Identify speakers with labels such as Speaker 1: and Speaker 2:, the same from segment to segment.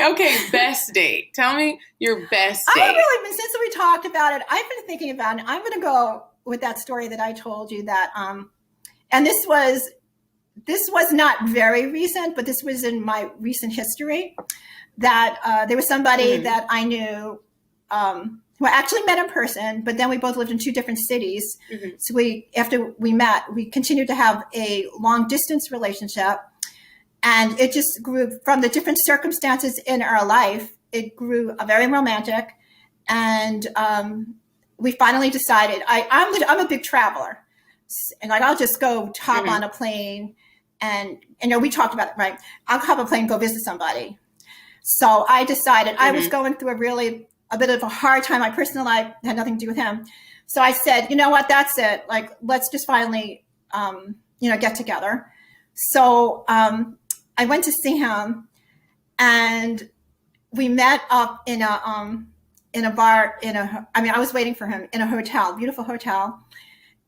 Speaker 1: Okay, best date. Tell me your best date.
Speaker 2: Since we talked about it, I've been thinking about it. I'm going to go with that story that I told you that, and this was not very recent, but this was in my recent history, that there was somebody that I knew, who I actually met in person, but then we both lived in two different cities. So after we met, we continued to have a long distance relationship, and it just grew from the different circumstances in our life. It grew very romantic, and we finally decided. I'm a big traveler, and like I'll just go hop on a plane, and we talked about it, right? I'll hop a plane and go visit somebody. So I decided I was going through a bit of a hard time. My personal life had nothing to do with him. So I said, you know what, that's it. Like, let's just finally, get together. So I went to see him, and we met up in a bar, I was waiting for him in a hotel, beautiful hotel.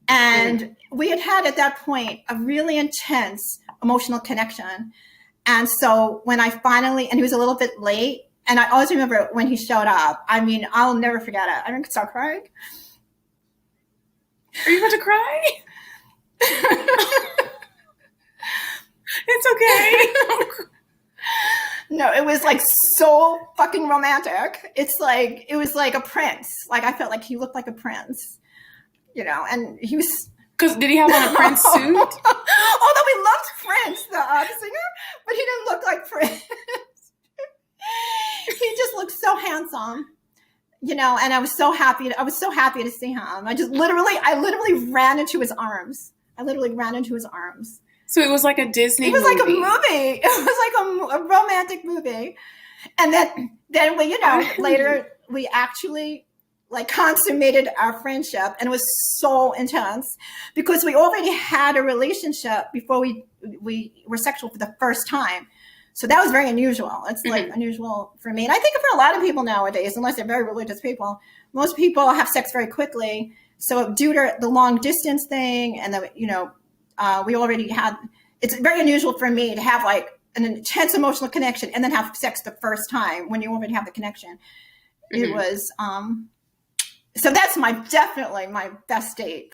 Speaker 2: And we had at that point a really intense emotional connection. And so when I finally, and he was a little bit late, and I always remember when he showed up. I mean, I'll never forget it. I didn't start crying.
Speaker 1: Are you about to cry? It's okay.
Speaker 2: No, it was like so fucking romantic. It was like a prince. Like I felt like he looked like a prince, and he was.
Speaker 1: Because did he have on a Prince suit?
Speaker 2: Although we loved Prince, the singer, but he didn't look like Prince. He just looked so handsome, and I was so happy. I was so happy to see him. I literally ran into his arms.
Speaker 1: So it was like a Disney movie.
Speaker 2: It was like a movie. It was like a romantic movie. And then we, later we actually consummated our friendship, and it was so intense because we already had a relationship before we were sexual for the first time. So that was very unusual. It's unusual for me. And I think for a lot of people nowadays, unless they're very religious people, most people have sex very quickly. So due to the long distance thing and we already had, it's very unusual for me to have an intense emotional connection and then have sex the first time when you already have the connection. It was, so that's definitely my best date